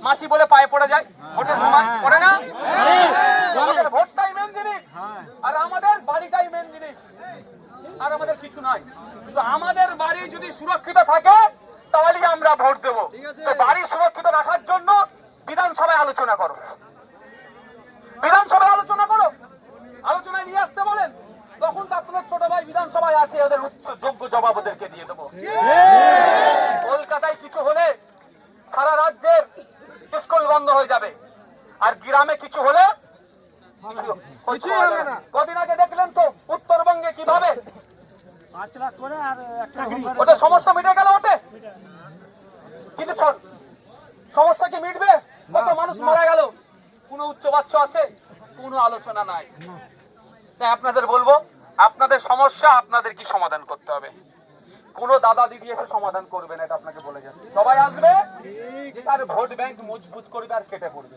মাসি বলে পায়ে পড়ে যায় ভোটের সময় পড়ে না। আমাদের ভোটটাই মেন জিনিস, আর আমাদের বাড়িটাই মেন জিনিস, আর আমাদের কিছু নাই। কিন্তু আমাদের বাড়ি যদি সুরক্ষিত থাকে তাহলেই আমরা ভোট দেবো। তো বাড়ি সুরক্ষিত রাখার জন্য বিধানসভায় আলোচনা করো, বিধানসভায় আলোচনা করো, আলোচনায় নিয়ে আসতে বলেন। তখন তো আপনাদের ছোট ভাই বিধানসভায় আছে, ওদের যোগ্য জবাব ওদেরকে দিয়ে দেবো। কলকাতায় কিছু হলে সারা রাজ্যের স্কুল বন্ধ হয়ে যাবে, আর গ্রামে কিছু হলে কিছু হবে না। কদিন আগে দেখলেন তো উত্তরবঙ্গে কিভাবে ওদের সমস্যা মিটে গেল ওতে, কিন্তু সমস্যা কি মিটবে? কত মানুষ মারা গেল, কোনো উচ্চবাচ্য আছে? কোনো আলোচনা নাই। তাই আপনাদের বলবো, আপনাদের সমস্যা আপনাদের কি সমাধান করতে হবে। কোন দাদা দিদি এসে সমাধান করবে না, এটা আপনাকে বলে যাচ্ছে। সবাই আসবে যে তার ভোট ব্যাংক মজবুত করবে আর কেটে পড়বে।